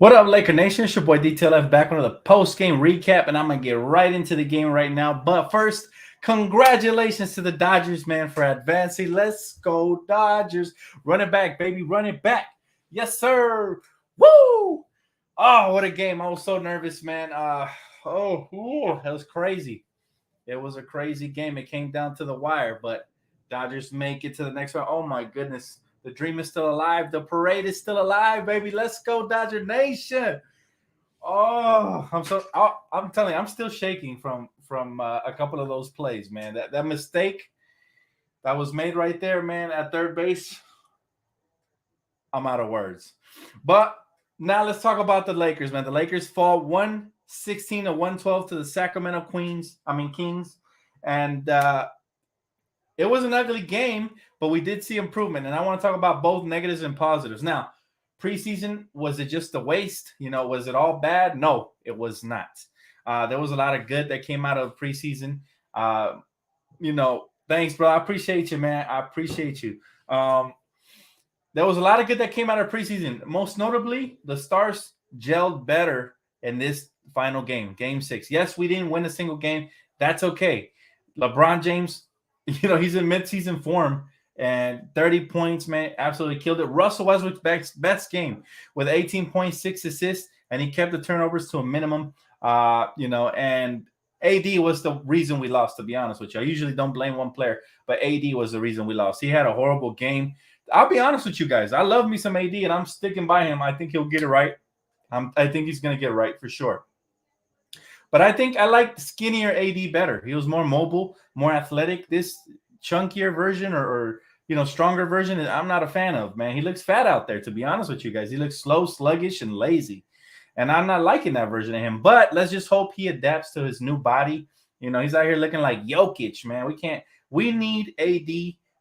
What up, Laker Nation? It's your boy DTLF back on the post-game recap, and I'm going to get right into the game right now. But first, congratulations to the Dodgers, man, for advancing. Let's go, Dodgers. Run it back, baby. Run it back. Yes, sir. Woo! Oh, what a game. I was so nervous, man. That was crazy. It was a crazy game. It came down to the wire, but Dodgers make it to the next round. Oh, my goodness. The dream is still alive. The parade is still alive, baby. Let's go, Dodger Nation. Oh, I'm telling you, I'm still shaking from a couple of those plays, man. That mistake that was made right there, man, at third base. I'm out of words. But now let's talk about the Lakers, man. The Lakers fall 116 to 112 to the Sacramento Kings. And it was an ugly game, but we did see improvement. And I want to talk about both negatives and positives. Now, preseason, was it just a waste? Was it all bad? No, it was not. There was a lot of good that came out of preseason. Thanks, bro. I appreciate you, man. I appreciate you. There was a lot of good that came out of preseason. Most notably, the Stars gelled better in this final game, Game 6. Yes, we didn't win a single game. That's okay. LeBron James, he's in midseason form, and 30 points, man, absolutely killed it. Russell Westbrook's best game with 18.6 assists, and he kept the turnovers to a minimum. And AD was the reason we lost, to be honest with you. I usually don't blame one player, but AD was the reason we lost. He had a horrible game. I'll be honest with you guys. I love me some AD, and I'm sticking by him. I think he'll get it right. I think he's going to get it right for sure. But I think I like skinnier AD better. He was more mobile, more athletic. This chunkier version or stronger version, I'm not a fan of, man. He looks fat out there, to be honest with you guys. He looks slow, sluggish, and lazy. And I'm not liking that version of him. But let's just hope he adapts to his new body. He's out here looking like Jokic, man. We need AD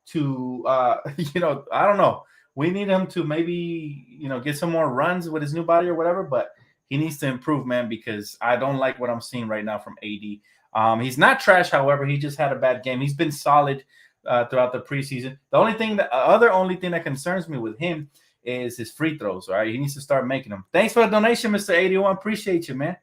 to, I don't know. We need him to maybe, get some more runs with his new body or whatever. But he needs to improve, man, because I don't like what I'm seeing right now from AD. He's not trash, however. He just had a bad game. He's been solid throughout the preseason. The only thing that concerns me with him is his free throws, right? He needs to start making them. Thanks for the donation, Mr. 81. Appreciate you, man.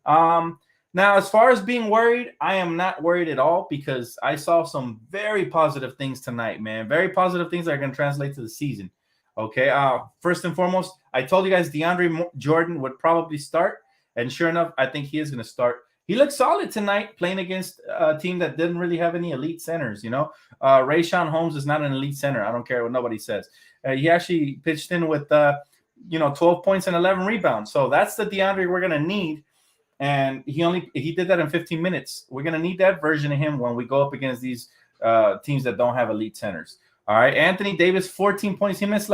Now, as far as being worried, I am not worried at all because I saw some very positive things tonight, man. Very positive things that are going to translate to the season. Okay, first and foremost, I told you guys DeAndre Jordan would probably start, and sure enough, I think he is going to start. He looked solid tonight playing against a team that didn't really have any elite centers, Rayshawn Holmes is not an elite center. I don't care what nobody says. He actually pitched in with, 12 points and 11 rebounds. So that's the DeAndre we're going to need, and he did that in 15 minutes. We're going to need that version of him when we go up against these teams that don't have elite centers. All right, Anthony Davis, 14 points. He missed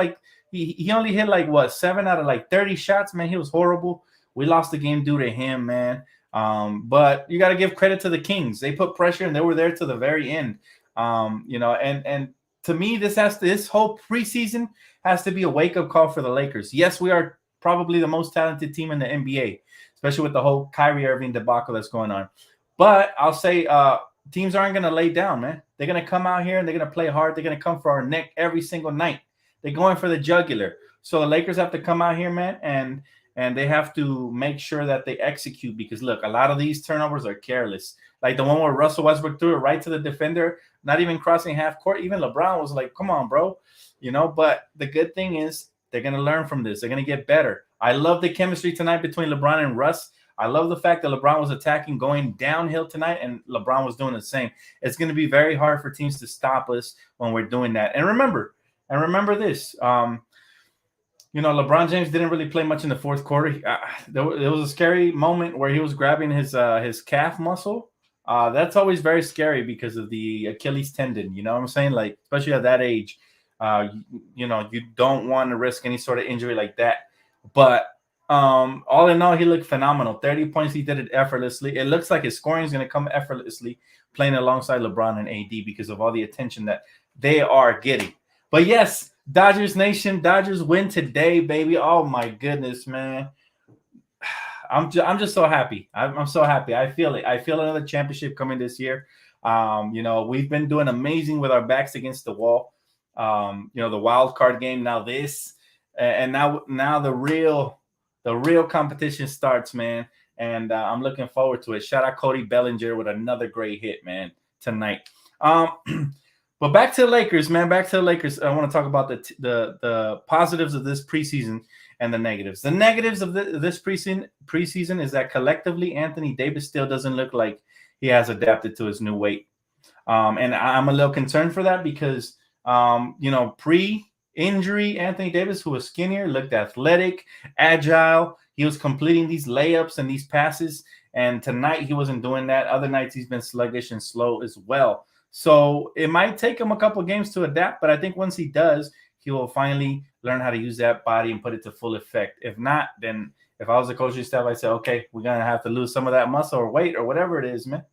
he only hit 7 out of 30 shots, man. He was horrible. We lost the game due to him, man. But you got to give credit to the Kings. They put pressure and they were there to the very end. And to me, this whole preseason has to be a wake-up call for the Lakers. Yes, we are probably the most talented team in the NBA, especially with the whole Kyrie Irving debacle that's going on. But I'll say teams aren't going to lay down, man. They're going to come out here and they're going to play hard. They're going to come for our neck every single night. They're going for the jugular. So the Lakers have to come out here, man, and they have to make sure that they execute because, look, a lot of these turnovers are careless. Like the one where Russell Westbrook threw it right to the defender, not even crossing half court. Even LeBron was like, come on, bro. But the good thing is they're going to learn from this. They're going to get better. I love the chemistry tonight between LeBron and Russ. I love the fact that LeBron was attacking going downhill tonight, and LeBron was doing the same. It's going to be very hard for teams to stop us when we're doing that. And remember this. LeBron James didn't really play much in the fourth quarter. There was a scary moment where he was grabbing his calf muscle. That's always very scary because of the Achilles tendon. You know what I'm saying? Especially at that age, you don't want to risk any sort of injury like that. But all in all, he looked phenomenal. 30 points, he did it effortlessly. It looks like his scoring is going to come effortlessly playing alongside LeBron and AD because of all the attention that they are getting. But yes, Dodgers Nation, Dodgers win today, baby. Oh my goodness, man. I'm just so happy. I'm so happy. I feel it. I feel another championship coming this year. We've been doing amazing with our backs against the wall. The wild card game, now this, and now the real The real competition starts, man. And I'm looking forward to it. Shout out Cody Bellinger with another great hit, man, tonight. But back to the Lakers, man. Back to the Lakers. I want to talk about the positives of this preseason and the negatives. The negatives of this preseason is that collectively Anthony Davis still doesn't look like he has adapted to his new weight. And I'm a little concerned for that because, pre-injury Anthony Davis, who was skinnier, looked athletic, agile. He was completing these layups and these passes. And tonight he wasn't doing that. Other nights he's been sluggish and slow as well. So it might take him a couple of games to adapt, but I think once he does, he will finally learn how to use that body and put it to full effect. If not, then if I was the coaching staff, I'd say, okay, we're going to have to lose some of that muscle or weight or whatever it is, man.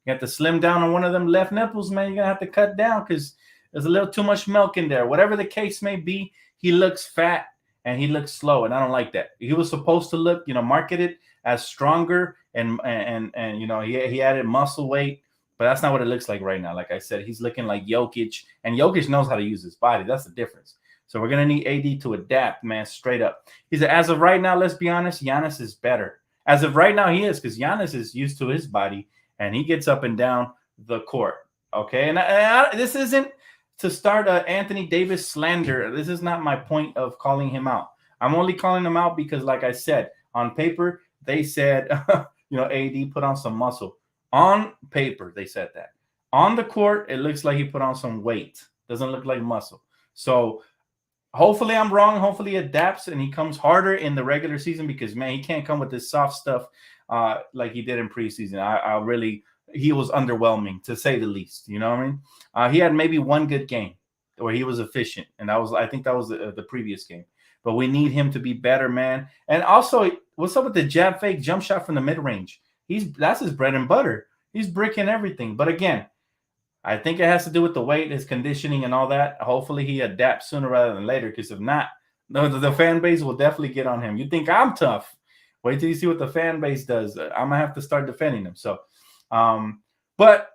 You have to slim down on one of them left nipples, man. You're going to have to cut down because there's a little too much milk in there. Whatever the case may be, he looks fat and he looks slow, and I don't like that. He was supposed to look, marketed as stronger and he added muscle weight, but that's not what it looks like right now. Like I said, he's looking like Jokic, and Jokic knows how to use his body. That's the difference. So we're going to need AD to adapt, man, straight up. He said, as of right now, let's be honest, Giannis is better. As of right now, he is, because Giannis is used to his body, and he gets up and down the court, okay? And this isn't to start Anthony Davis slander. This is not my point of calling him out. I'm only calling him out because, like I said, on paper, they said, AD put on some muscle. On paper, they said that. On the court, it looks like he put on some weight. Doesn't look like muscle. So hopefully I'm wrong. Hopefully he adapts and he comes harder in the regular season because, man, he can't come with this soft stuff like he did in preseason. He was underwhelming, to say the least. You know what I mean? He had maybe one good game where he was efficient, and I think that was the previous game. But we need him to be better, man. And also, what's up with the jab fake jump shot from the mid-range? That's his bread and butter. He's bricking everything. But again, I think it has to do with the weight, his conditioning, and all that. Hopefully he adapts sooner rather than later, because if not, the fan base will definitely get on him. You think I'm tough? Wait till you see what the fan base does. I'm going to have to start defending him. So, but,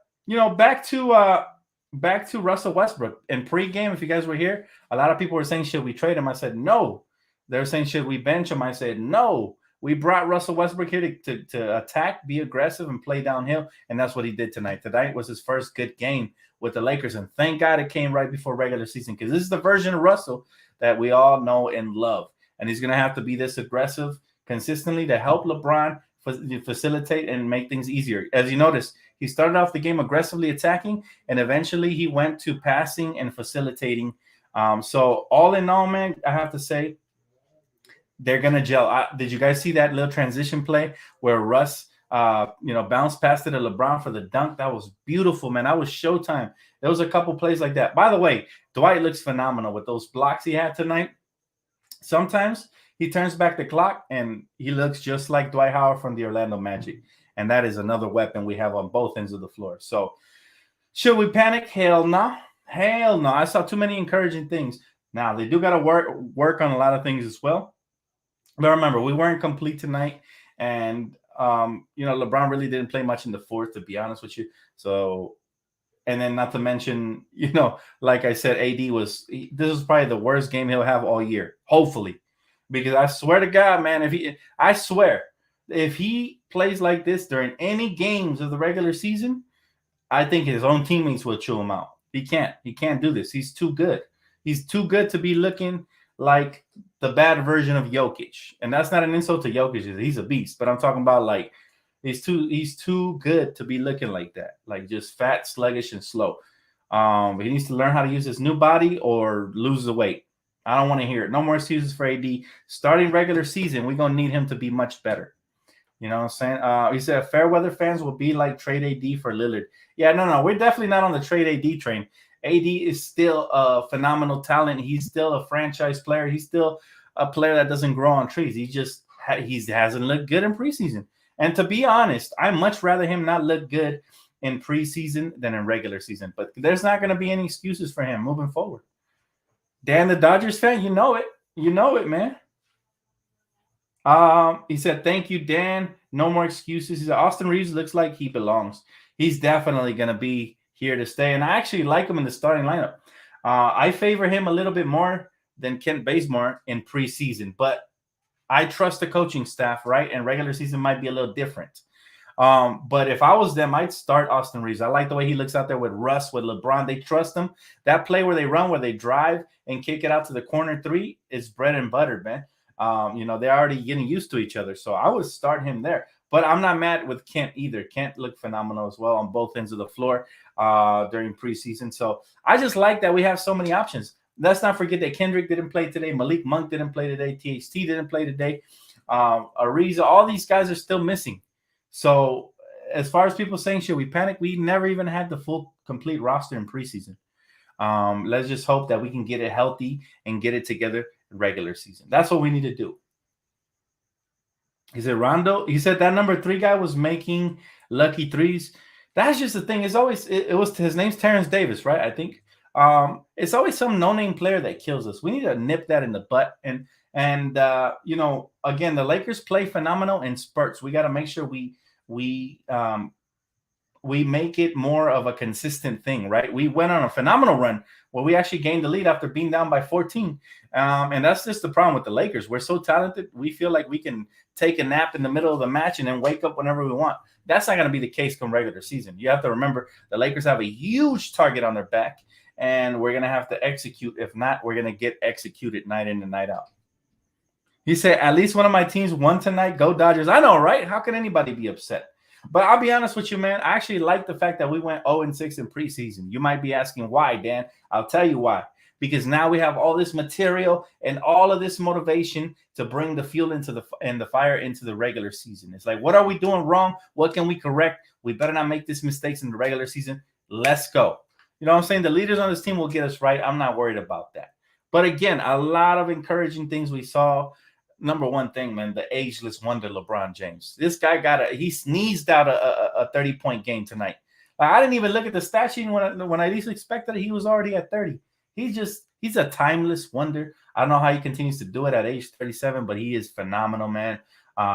back to Russell Westbrook. In pregame, if you guys were here, a lot of people were saying, should we trade him? I said, no. They're saying, should we bench him? I said, no. We brought Russell Westbrook here to attack, be aggressive, and play downhill, and that's what he did tonight. Tonight was his first good game with the Lakers, and thank God it came right before regular season, because this is the version of Russell that we all know and love, and he's going to have to be this aggressive consistently to help LeBron facilitate and make things easier. As you notice, he started off the game aggressively attacking, and eventually he went to passing and facilitating. So all in all, man, I have to say, they're going to gel. Did you guys see that little transition play where Russ, bounced past it to LeBron for the dunk? That was beautiful, man. That was showtime. There was a couple plays like that. By the way, Dwight looks phenomenal with those blocks he had tonight. Sometimes he turns back the clock and he looks just like Dwight Howard from the Orlando Magic. And that is another weapon we have on both ends of the floor. So should we panic? Hell no. Hell no. I saw too many encouraging things. Now, they do got to work on a lot of things as well. But remember, we weren't complete tonight, and LeBron really didn't play much in the fourth, to be honest with you. So, and then not to mention, like I said, AD this is probably the worst game he'll have all year, hopefully, because I swear to God, man, if he plays like this during any games of the regular season, I think his own teammates will chew him out. He can't do this. He's too good. He's too good to be looking like the bad version of Jokic. And that's not an insult to Jokic. He's a beast. But I'm talking about, like, he's too good to be looking like that. Like, just fat, sluggish, and slow. He needs to learn how to use his new body or lose the weight. I don't want to hear it. No more excuses for AD. Starting regular season, we're going to need him to be much better. You know what I'm saying? He said fair weather fans will be like trade AD for Lillard. Yeah, no. We're definitely not on the trade AD train. AD is still a phenomenal talent. He's still a franchise player. He's still a player that doesn't grow on trees. He hasn't looked good in preseason. And to be honest, I'd much rather him not look good in preseason than in regular season. But there's not going to be any excuses for him moving forward. Dan, the Dodgers fan, you know it. You know it, man. He said, thank you, Dan. No more excuses. He said, Austin Reeves looks like he belongs. He's definitely going to be here to stay. And I actually like him in the starting lineup. I favor him a little bit more than Kent Bazemore in preseason. But I trust the coaching staff, right? And regular season might be a little different. But if I was them, I'd start Austin Reeves. I like the way he looks out there with Russ, with LeBron. They trust him. That play where they run, where they drive and kick it out to the corner three is bread and butter, man. They're already getting used to each other. So I would start him there. But I'm not mad with Kent either. Kent looked phenomenal as well on both ends of the floor during preseason. So I just like that we have so many options. Let's not forget that Kendrick didn't play today. Malik Monk didn't play today. THT didn't play today. Ariza, all these guys are still missing. So as far as people saying, should we panic? We never even had the full, complete roster in preseason. Let's just hope that we can get it healthy and get it together in regular season. That's what we need to do. He said Rondo. He said that number 3 guy was making lucky threes. That's just the thing. It's always it was his name's Terrence Davis, right? I think it's always some no-name player that kills us. We need to nip that in the butt. And again, the Lakers play phenomenal in spurts. We got to make sure we make it more of a consistent thing, right? We went on a phenomenal run where we actually gained the lead after being down by 14. And that's just the problem with the Lakers. We're so talented. We feel like we can take a nap in the middle of the match and then wake up whenever we want. That's not going to be the case come regular season. You have to remember the Lakers have a huge target on their back, and we're going to have to execute. If not, we're going to get executed night in and night out. He said, at least one of my teams won tonight. Go Dodgers. I know, right? How can anybody be upset? But I'll be honest with you, man. I actually like the fact that we went 0-6 in preseason. You might be asking why, Dan. I'll tell you why. Because now we have all this material and all of this motivation to bring the fuel into the fire into the regular season. It's like, what are we doing wrong? What can we correct? We better not make these mistakes in the regular season. Let's go. You know what I'm saying? The leaders on this team will get us right. I'm not worried about that. But again, a lot of encouraging things we saw. Number one thing, man, the ageless wonder LeBron James. This guy he sneezed out a 30-point game tonight. I didn't even look at the stat sheet when I least expected it. He was already at 30. He's a timeless wonder. I don't know how he continues to do it at age 37, but he is phenomenal, man.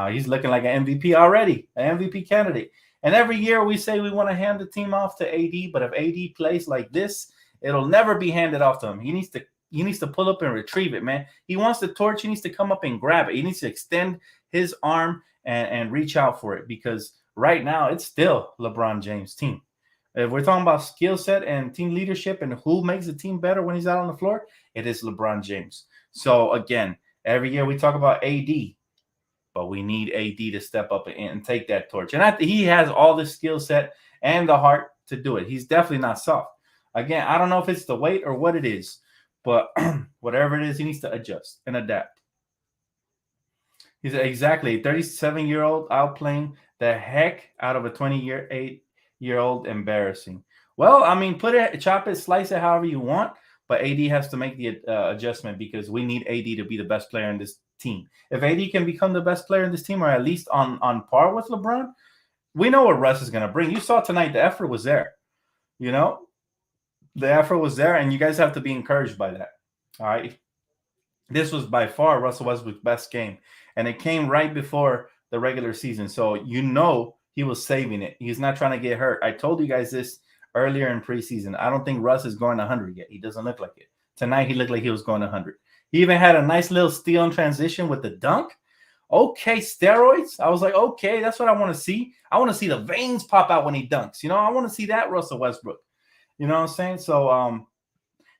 He's looking like an MVP already, an MVP candidate. And every year we say we want to hand the team off to AD, but if AD plays like this, it'll never be handed off to him. He needs to pull up and retrieve it, man. He wants the torch. He needs to come up and grab it. He needs to extend his arm and reach out for it, because right now it's still LeBron James' team. If we're talking about skill set and team leadership and who makes the team better when he's out on the floor, it is LeBron James. So, again, every year we talk about AD, but we need AD to step up and take that torch. And he has all the skill set and the heart to do it. He's definitely not soft. Again, I don't know if it's the weight or what it is, but whatever it is, he needs to adjust and adapt. He's exactly a 37-year-old outplaying the heck out of a 28-year-old. Embarrassing. Well, I mean, chop it, slice it however you want, but AD has to make the adjustment, because we need AD to be the best player in this team. If AD can become the best player in this team, or at least on par with LeBron, we know what Russ is going to bring. You saw tonight, the effort was there. The effort was there, and you guys have to be encouraged by that. All right. This was by far Russell Westbrook's best game, and it came right before the regular season. So he was saving it. He's not trying to get hurt. I told you guys this earlier in preseason. I don't think Russ is going 100 yet. He doesn't look like it. Tonight, he looked like he was going 100. He even had a nice little steal in transition with the dunk. Okay, steroids. I was like, okay, that's what I want to see. I want to see the veins pop out when he dunks. I want to see that Russell Westbrook. You know what I'm saying? So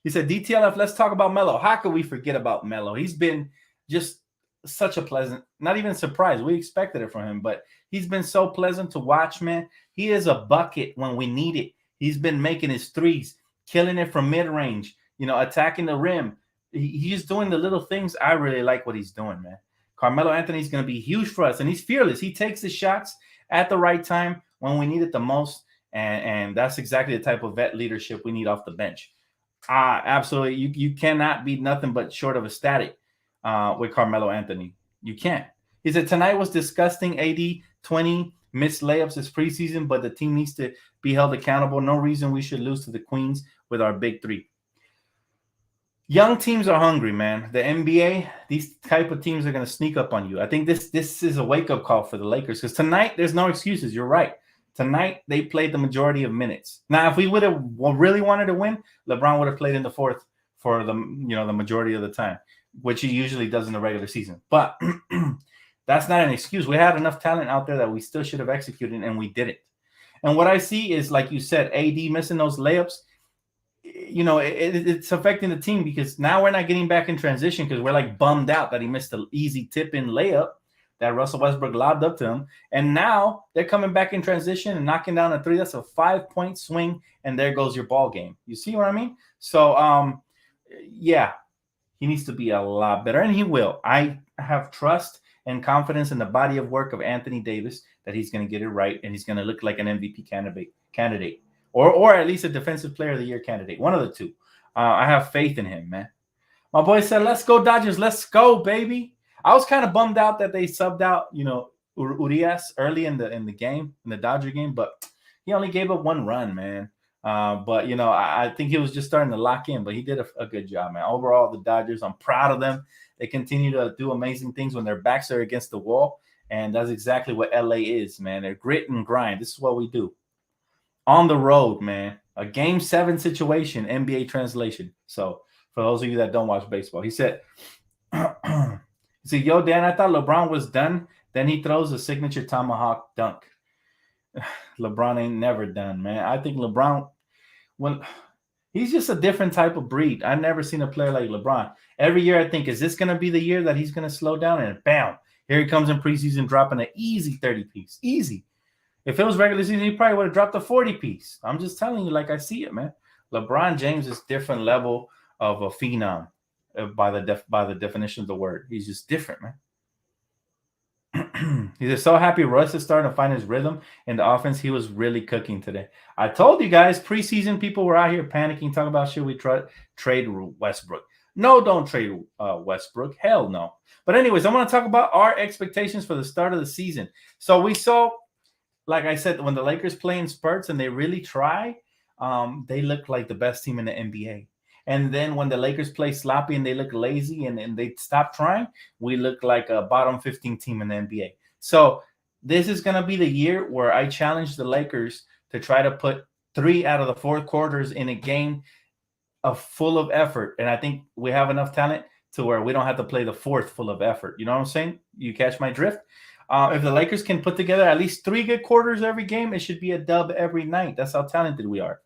he said, DTLF, let's talk about Melo. How could we forget about Melo? He's been just such a pleasant, not even surprise. We expected it from him, but he's been so pleasant to watch, man. He is a bucket when we need it. He's been making his threes, killing it from mid-range, attacking the rim. He's doing the little things. I really like what he's doing, man. Carmelo Anthony's going to be huge for us, and he's fearless. He takes his shots at the right time when we need it the most, and that's exactly the type of vet leadership we need off the bench. Absolutely. You cannot be nothing but short of ecstatic with Carmelo Anthony. You can't. He said, tonight was disgusting. AD 20 missed layups this preseason, but the team needs to be held accountable. No reason we should lose to the Queens with our big three. Young teams are hungry, man. The NBA, these type of teams are going to sneak up on you. I think this is a wake-up call for the Lakers, because tonight there's no excuses. You're right. Tonight they played the majority of minutes. Now, if we would have really wanted to win, LeBron would have played in the fourth for the majority of the time. which he usually does in the regular season. But that's not an excuse. We had enough talent out there that we still should have executed, and we didn't. And what I see is, like you said, AD missing those layups. It's affecting the team because now we're not getting back in transition because we're like bummed out that he missed the easy tip-in layup that Russell Westbrook lobbed up to him. And now they're coming back in transition and knocking down a 3. That's a 5-point swing, and there goes your ball game. You see what I mean? So, yeah, he needs to be a lot better, and he will. I have trust and confidence in the body of work of Anthony Davis that he's going to get it right, and he's going to look like an MVP candidate. Or at least a Defensive Player of the Year candidate. One of the two. I have faith in him, man. My boy said, let's go, Dodgers. Let's go, baby. I was kind of bummed out that they subbed out, Urias early in the game, in the Dodger game, but he only gave up 1 run, man. But, I think he was just starting to lock in, but he did a good job, man. Overall, the Dodgers, I'm proud of them. They continue to do amazing things when their backs are against the wall, and that's exactly what LA is, man. They're grit and grind. This is what we do. On the road, man. A Game 7 situation, NBA translation. So for those of you that don't watch baseball, he said, yo, Dan, I thought LeBron was done. Then he throws a signature tomahawk dunk. LeBron ain't never done, man. I think LeBron, he's just a different type of breed. I've never seen a player like LeBron. Every year I think, is this going to be the year that he's going to slow down? And bam, here he comes in preseason dropping an easy 30-piece. Easy. If it was regular season, he probably would have dropped a 40-piece. I'm just telling you like I see it, man. LeBron James is different level of a phenom by the definition of the word. He's just different, man. He's just so happy Russ is starting to find his rhythm in the offense. He was really cooking today. I told you guys, preseason people were out here panicking, talking about should we trade Westbrook. No, don't trade Westbrook. Hell no. But anyways, I want to talk about our expectations for the start of the season. So we saw, like I said, when the Lakers play in spurts and they really try, they look like the best team in the NBA. And then when the Lakers play sloppy and they look lazy and they stop trying, we look like a bottom 15 team in the NBA. So this is going to be the year where I challenge the Lakers to try to put 3 out of the 4 quarters in a game full of effort. And I think we have enough talent to where we don't have to play the 4th full of effort. You know what I'm saying? You catch my drift? If the Lakers can put together at least 3 good quarters every game, it should be a dub every night. That's how talented we are.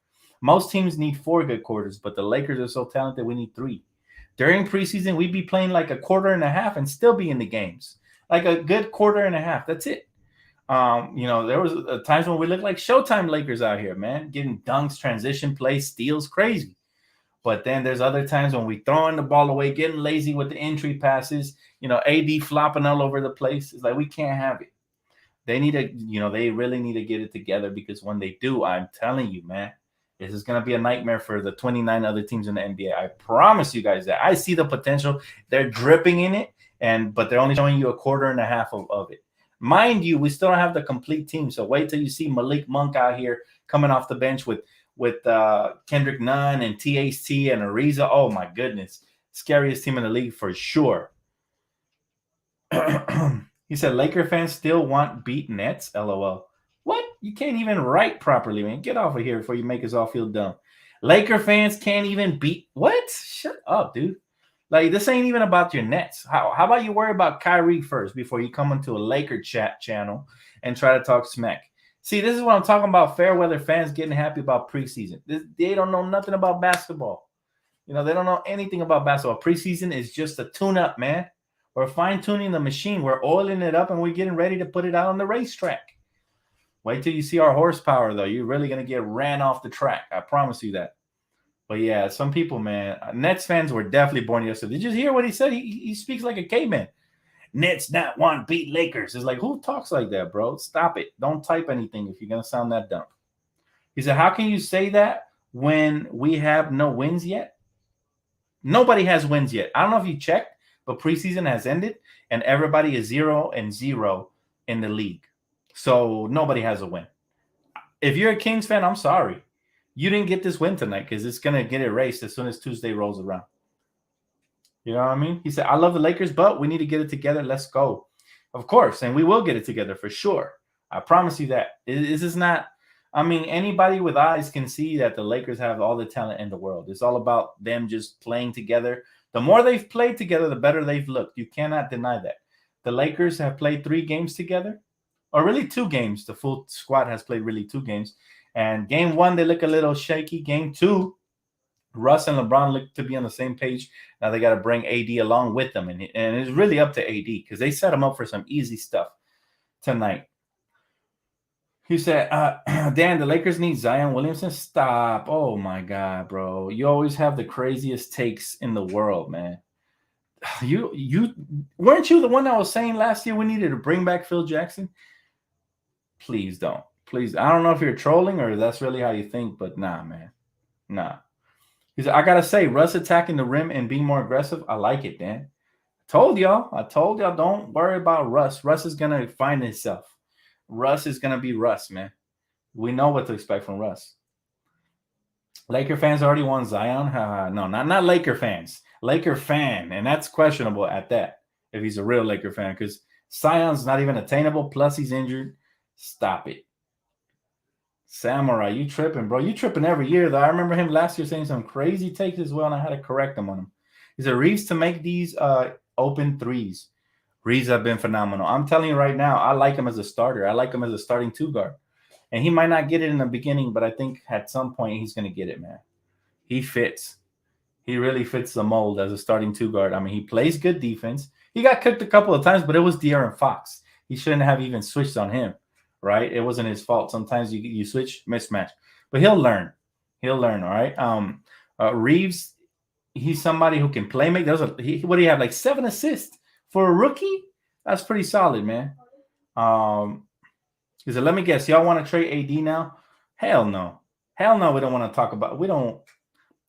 Most teams need 4 good quarters, but the Lakers are so talented we need 3. During preseason, we'd be playing like a quarter and a half and still be in the games. Like a good quarter and a half. That's it. There was times when we looked like Showtime Lakers out here, man. Getting dunks, transition plays, steals, crazy. But then there's other times when we throwing the ball away, getting lazy with the entry passes, AD flopping all over the place. It's like we can't have it. They need to, they really need to get it together because when they do, I'm telling you, man, this is going to be a nightmare for the 29 other teams in the NBA. I promise you guys that. I see the potential. They're dripping in it, but they're only showing you a quarter and a half of it. Mind you, we still don't have the complete team. So wait till you see Malik Monk out here coming off the bench with Kendrick Nunn and THT and Ariza. Oh, my goodness. Scariest team in the league for sure. He said, Laker fans still want beat Nets? LOL. What? You can't even write properly, man. Get off of here before you make us all feel dumb. Laker fans can't even beat. What? Shut up, dude. Like, this ain't even about your Nets. How about you worry about Kyrie first before you come into a Laker chat channel and try to talk smack? See, this is what I'm talking about. Fair weather fans getting happy about preseason. They don't know nothing about basketball. They don't know anything about basketball. Preseason is just a tune-up, man. We're fine-tuning the machine. We're oiling it up, and we're getting ready to put it out on the racetrack. Wait till you see our horsepower, though. You're really going to get ran off the track. I promise you that. But, yeah, some people, man, Nets fans were definitely born yesterday. Did you hear what he said? He speaks like a caveman. Nets not want beat Lakers. It's like, who talks like that, bro? Stop it. Don't type anything if you're going to sound that dumb. He said, how can you say that when we have no wins yet? Nobody has wins yet. I don't know if you checked, but preseason has ended, and everybody is 0-0 in the league. So nobody has a win. If you're a Kings fan, I'm sorry. You didn't get this win tonight because it's going to get erased as soon as Tuesday rolls around. You know what I mean? He said, I love the Lakers, but we need to get it together. Let's go. Of course, and we will get it together for sure. I promise you that. This is not – anybody with eyes can see that the Lakers have all the talent in the world. It's all about them just playing together, The more they've played together, the better they've looked. You cannot deny that. The Lakers have played 3 games together, or really 2 games. The full squad has played really 2 games. And game 1, they look a little shaky. Game 2, Russ and LeBron look to be on the same page. Now they got to bring AD along with them. And it's really up to AD because they set him up for some easy stuff tonight. He said, Dan, the Lakers need Zion Williamson. Stop. Oh, my God, bro. You always have the craziest takes in the world, man. You weren't you the one that was saying last year we needed to bring back Phil Jackson? Please don't. Please. I don't know if you're trolling or that's really how you think, but nah, man. Nah. He said, I got to say, Russ attacking the rim and being more aggressive, I like it, Dan. I told y'all, don't worry about Russ. Russ is going to find himself. Russ is going to be Russ, man. We know what to expect from Russ. Laker fans already won Zion. No, not Laker fans. Laker fan, and that's questionable at that if he's a real Laker fan because Zion's not even attainable, plus he's injured. Stop it. Samurai, you tripping, bro. You tripping every year, though. I remember him last year saying some crazy takes as well, and I had to correct him on him. He said, Reeves to make these open threes. Reeves have been phenomenal. I'm telling you right now, I like him as a starter. I like him as a starting 2 guard. And he might not get it in the beginning, but I think at some point he's going to get it, man. He fits. He really fits the mold as a starting 2 guard. I mean, he plays good defense. He got cooked a couple of times, but it was De'Aaron Fox. He shouldn't have even switched on him, right? It wasn't his fault. Sometimes you switch, mismatch. But he'll learn. He'll learn, all right? Reeves, he's somebody who can play make. What do you have, like 7 assists for a rookie? That's pretty solid, man. He said, let me guess, y'all want to trade AD now? Hell no. Hell no, we don't want to talk about – we don't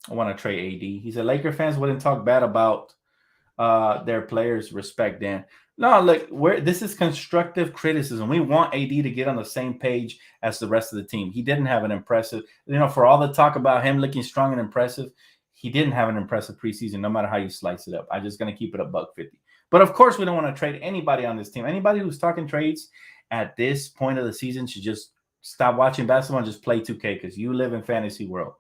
want to trade AD. He said Laker fans wouldn't talk bad about their players' respect, Dan. No, look, this is constructive criticism. We want AD to get on the same page as the rest of the team. He didn't have an impressive – for all the talk about him looking strong and impressive, he didn't have an impressive preseason no matter how you slice it up. I'm just going to keep it $150. But, of course, we don't want to trade anybody on this team. Anybody who's talking trades – at this point of the season should just stop watching basketball and just play 2K because you live in fantasy world.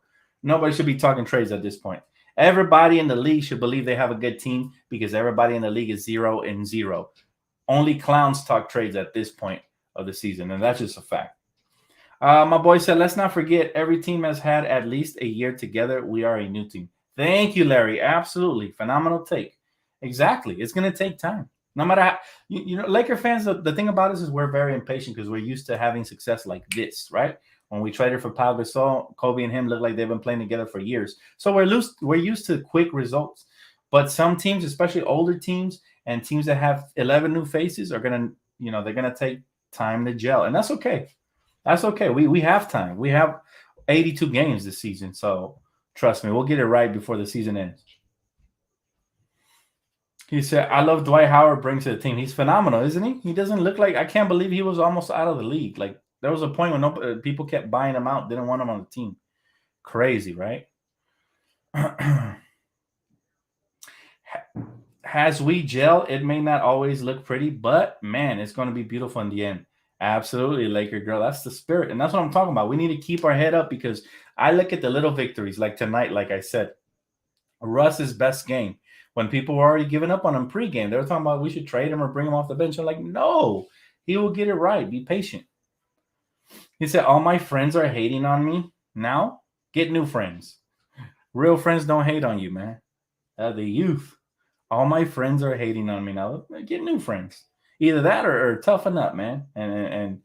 Nobody should be talking trades at this point. Everybody in the league should believe they have a good team because everybody in the league is 0-0. Only clowns talk trades at this point of the season, and that's just a fact. My boy said, let's not forget every team has had at least a year together. We are a new team. Thank you, Larry. Absolutely. Phenomenal take. Exactly. It's going to take time. No matter how, Laker fans, the thing about us is we're very impatient because we're used to having success like this, right? When we traded for Pau Gasol, Kobe and him look like they've been playing together for years. So we're used to quick results. But some teams, especially older teams and teams that have 11 new faces are going to, they're going to take time to gel. And that's okay. That's okay. We have time. We have 82 games this season. So trust me, we'll get it right before the season ends. He said, I love Dwight Howard brings to the team. He's phenomenal, isn't he? He doesn't look like – I can't believe he was almost out of the league. Like, there was a point when people kept buying him out, didn't want him on the team. Crazy, right? As we gel, it may not always look pretty, but, man, it's going to be beautiful in the end. Absolutely, Laker girl. That's the spirit, and that's what I'm talking about. We need to keep our head up because I look at the little victories like tonight, like I said. Russ's best game. When people were already giving up on him pregame, they were talking about we should trade him or bring him off the bench. I'm like, no, he will get it right. Be patient. He said, all my friends are hating on me. Now, get new friends. Real friends don't hate on you, man. The youth. All my friends are hating on me now. Get new friends. Either that or toughen up, man. And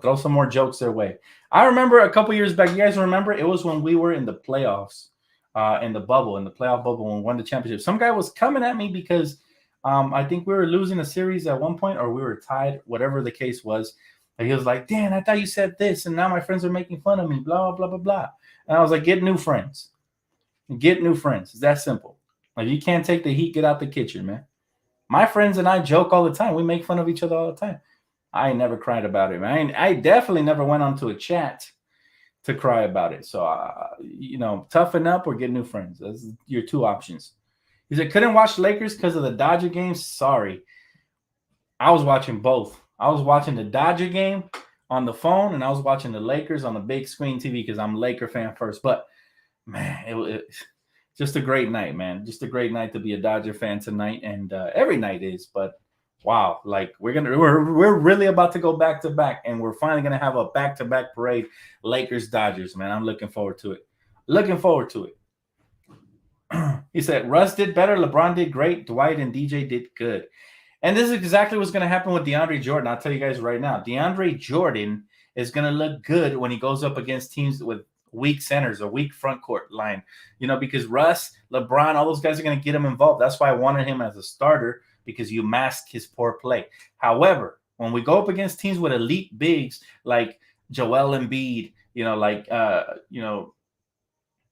throw some more jokes their way. I remember a couple years back, you guys remember? It was when we were in the playoffs. In the playoff bubble, when we won the championship. Some guy was coming at me because I think we were losing a series at one point or we were tied, whatever the case was. And he was like, Dan, I thought you said this, and now my friends are making fun of me, blah, blah, blah, blah. And I was like, get new friends. Get new friends. It's that simple. Like, you can't take the heat, get out the kitchen, man. My friends and I joke all the time. We make fun of each other all the time. I ain't never cried about it, man. I definitely never went onto a chat to cry about it. So, toughen up or get new friends. That's your 2 options. He said, couldn't watch Lakers because of the Dodger games. Sorry. I was watching both. I was watching the Dodger game on the phone, and I was watching the Lakers on the big screen TV because I'm a Laker fan first. But, man, Just a great night, man. Just a great night to be a Dodger fan tonight, and every night is. But wow, like we're really about to go back to back, and we're finally gonna have a back to back parade. Lakers Dodgers, man. I'm looking forward to it. Looking forward to it. He said Russ did better, LeBron did great, Dwight and DJ did good. And this is exactly what's going to happen with DeAndre Jordan. I'll tell you guys right now. DeAndre Jordan is going to look good when he goes up against teams with weak centers or weak front court line. Because Russ, LeBron, all those guys are going to get him involved. That's why I wanted him as a starter, because you mask his poor play. However, when we go up against teams with elite bigs like Joel Embiid,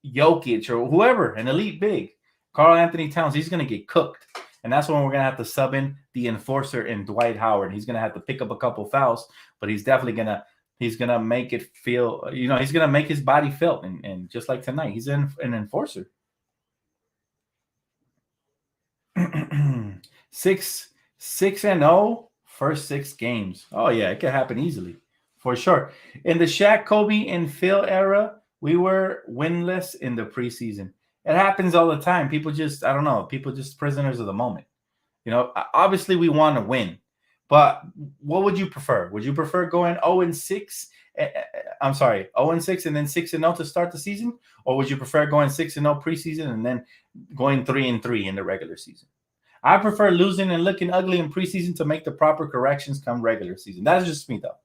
Jokic or whoever, an elite big, Karl Anthony Towns, he's going to get cooked. And that's when we're going to have to sub in the enforcer in Dwight Howard. He's going to have to pick up a couple fouls, but he's definitely going to make it feel, he's going to make his body felt. And just like tonight, he's an enforcer. 6-0, first 6 games. Oh, yeah, it could happen easily, for sure. In the Shaq, Kobe, and Phil era, we were winless in the preseason. It happens all the time. People just, I don't know, people just prisoners of the moment. Obviously we want to win, but what would you prefer? Would you prefer going 0-6? I'm sorry, 0-6 and then 6-0 to start the season? Or would you prefer going 6-0 preseason and then going 3-3 in the regular season? I prefer losing and looking ugly in preseason to make the proper corrections come regular season. That's just me, though.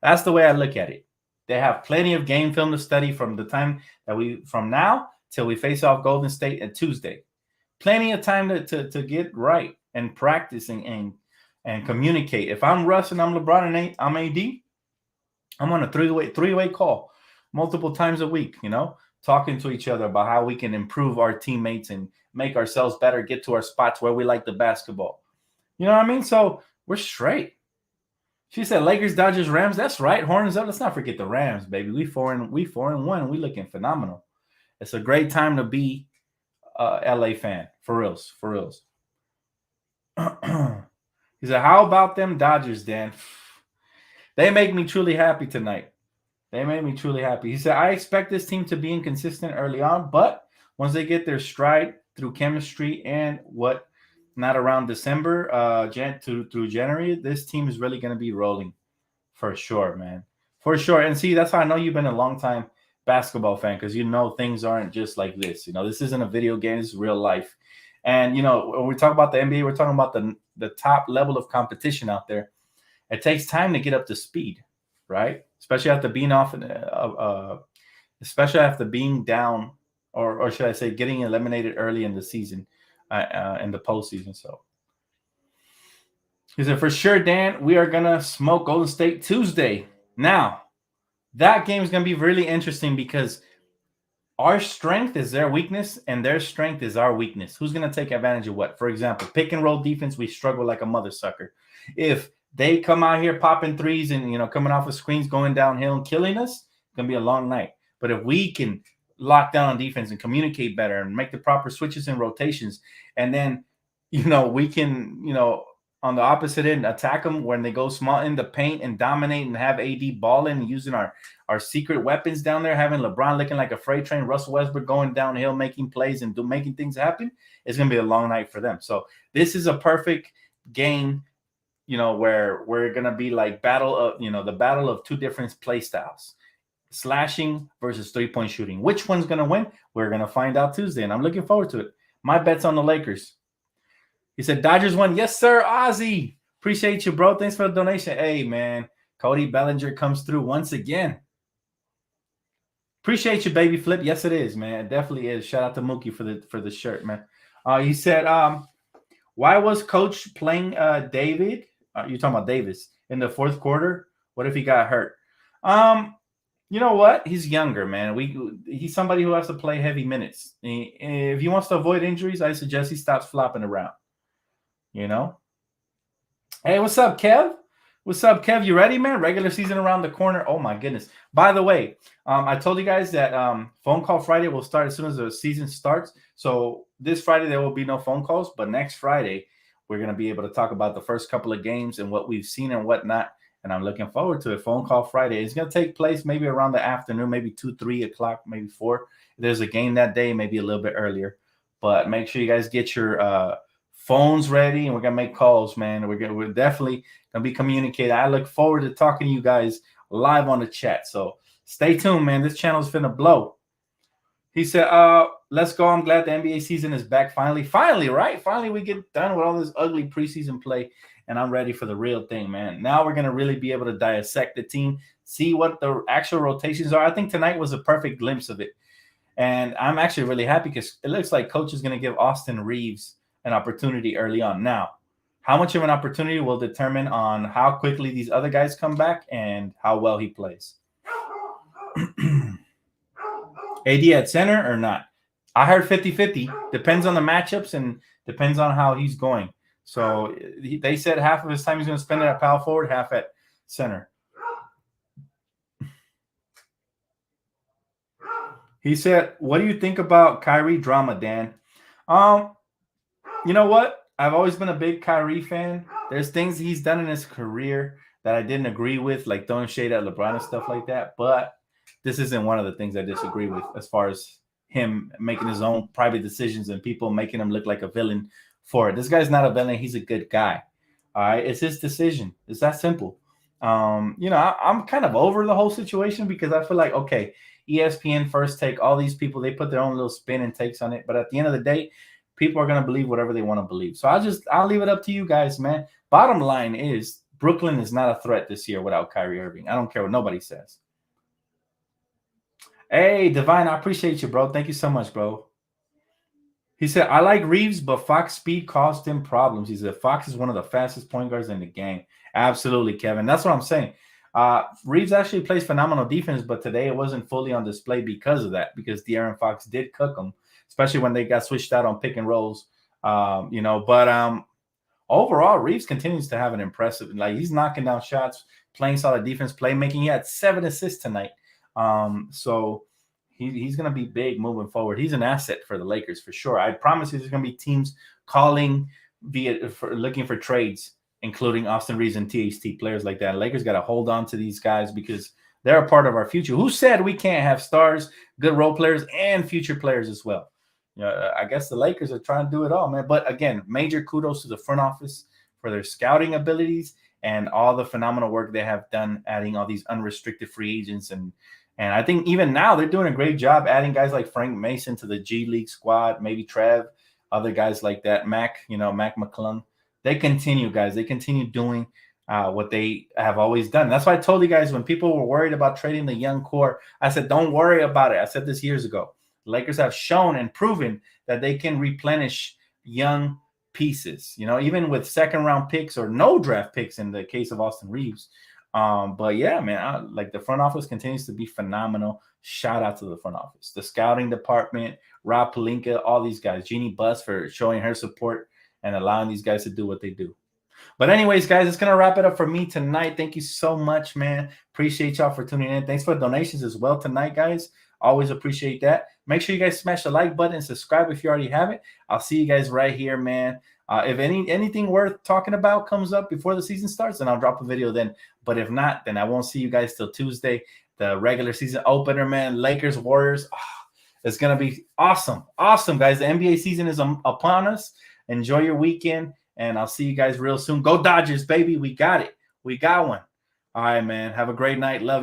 That's the way I look at it. They have plenty of game film to study from the time from now till we face off Golden State at Tuesday. Plenty of time to get right and practice and communicate. If I'm Russ and I'm LeBron and I'm AD, I'm on a three-way call multiple times a week, talking to each other about how we can improve our teammates and make ourselves better, get to our spots where we like the basketball. You know what I mean? So we're straight. She said Lakers, Dodgers, Rams. That's right. Horns up. Let's not forget the Rams, baby. We 4-1, and we looking phenomenal. It's a great time to be a LA fan. For reals. He said, how about them Dodgers, Dan? They make me truly happy tonight. They made me truly happy. He said, I expect this team to be inconsistent early on, but once they get their stride through chemistry and not around December, through January, this team is really going to be rolling for sure, man. For sure. And see, that's how I know you've been a long time basketball fan, because things aren't just like this. This isn't a video game, this is real life. And when we talk about the NBA, we're talking about the top level of competition out there. It takes time to get up to speed, right? Especially after being down, or should I say getting eliminated early in the season, in the postseason. So he said, for sure, Dan, we are gonna smoke Golden State Tuesday. Now, that game is gonna be really interesting because our strength is their weakness and their strength is our weakness. Who's gonna take advantage of what? For example, pick and roll defense, we struggle like a mother sucker. If they come out here popping threes and coming off of screens, going downhill and killing us, it's gonna be a long night. But if we can lock down on defense and communicate better and make the proper switches and rotations, and then we can on the opposite end attack them when they go small in the paint and dominate and have AD balling and using our secret weapons down there, having LeBron looking like a freight train, Russell Westbrook going downhill making plays and making things happen. It's gonna be a long night for them. So this is a perfect game, where we're gonna be like the battle of two different play styles. Slashing versus three-point shooting. Which one's going to win? We're going to find out Tuesday, and I'm looking forward to it. My bet's on the Lakers. He said, Dodgers won. Yes, sir, Ozzy. Appreciate you, bro. Thanks for the donation. Hey, man. Cody Bellinger comes through once again. Appreciate you, baby flip. Yes, it is, man. It definitely is. Shout out to Mookie for the shirt, man. He said, why was Coach playing David? You're talking about Davis in the fourth quarter? What if he got hurt? You know what? He's younger, man. He's somebody who has to play heavy minutes. If he wants to avoid injuries, I suggest he stops flopping around. Hey, what's up, Kev? What's up, Kev? You ready, man? Regular season around the corner. Oh, my goodness. By the way, I told you guys that Phone Call Friday will start as soon as the season starts. So this Friday, there will be no phone calls. But next Friday, we're going to be able to talk about the first couple of games and what we've seen and whatnot. and I'm looking forward to it. Phone Call Friday. It's going to take place maybe around the afternoon, maybe 2, 3 o'clock, maybe 4. If there's a game that day, maybe a little bit earlier. But make sure you guys get your phones ready, and we're going to make calls, man. We're definitely going to be communicating. I look forward to talking to you guys live on the chat. So stay tuned, man. This channel is finna blow. He said, let's go. I'm glad the NBA season is back finally. Finally, right? Finally, we get done with all this ugly preseason play, and I'm ready for the real thing, man. Now we're going to really be able to dissect the team, see what the actual rotations are. I think tonight was a perfect glimpse of it. And I'm actually really happy because it looks like Coach is going to give Austin Reeves an opportunity early on. Now, how much of an opportunity will determine on how quickly these other guys come back and how well he plays. AD at center or not? I heard 50-50. Depends on the matchups and depends on how he's going. So they said half of his time he's going to spend it at power forward, half at center. He said, what do you think about Kyrie drama, Dan? You know what? I've always been a big Kyrie fan. There's things he's done in his career that I didn't agree with, like throwing shade at LeBron and stuff like that. But this isn't one of the things I disagree with as far as him making his own private decisions and people making him look like a villain for it. This guy's not a villain. He's a good guy. All right. It's his decision. It's that simple. I'm kind of over the whole situation because I feel like, okay, ESPN, First Take, all these people, they put their own little spin and takes on it. But at the end of the day, people are going to believe whatever they want to believe. So I'll leave it up to you guys, man. Bottom line is Brooklyn is not a threat this year without Kyrie Irving. I don't care what nobody says. Hey, Divine, I appreciate you, bro. Thank you so much, bro. He said, I like Reeves, but Fox speed caused him problems. He said, Fox is one of the fastest point guards in the game. Absolutely, Kevin. That's what I'm saying. Reeves actually plays phenomenal defense, but today it wasn't fully on display because of that, because De'Aaron Fox did cook him, especially when they got switched out on pick and rolls. But overall, Reeves continues to have an impressive, like he's knocking down shots, playing solid defense, playmaking. He had 7 assists tonight. So he's going to be big moving forward. He's an asset for the Lakers for sure. I promise you there's going to be teams calling looking for trades, including Austin Reeves and THT, players like that. Lakers got to hold on to these guys because they're a part of our future. Who said we can't have stars, good role players, and future players as well? I guess the Lakers are trying to do it all, man. But again, major kudos to the front office for their scouting abilities and all the phenomenal work they have done, adding all these unrestricted free agents. And I think even now they're doing a great job adding guys like Frank Mason to the G League squad, maybe Trev, other guys like that, Mac McClung. They continue, guys. They continue doing what they have always done. That's why I told you guys when people were worried about trading the young core, I said, don't worry about it. I said this years ago. The Lakers have shown and proven that they can replenish young pieces, even with second-round picks or no draft picks in the case of Austin Reeves. But yeah, man, like the front office continues to be phenomenal. Shout out to the front office, the scouting department, Rob Pelinka, all these guys, Jeannie Buss for showing her support and allowing these guys to do what they do. But anyways, guys, it's going to wrap it up for me tonight. Thank you so much, man. Appreciate y'all for tuning in. Thanks for the donations as well tonight, guys. Always appreciate that. Make sure you guys smash the like button and subscribe if you already haven't. I'll see you guys right here, man. If anything worth talking about comes up before the season starts, then I'll drop a video then. But if not, then I won't see you guys till Tuesday, the regular season opener, man. Lakers, Warriors. It's going to be awesome. Awesome, guys. The NBA season is upon us. Enjoy your weekend, and I'll see you guys real soon. Go Dodgers, baby. We got it. We got one. All right, man. Have a great night. Love you.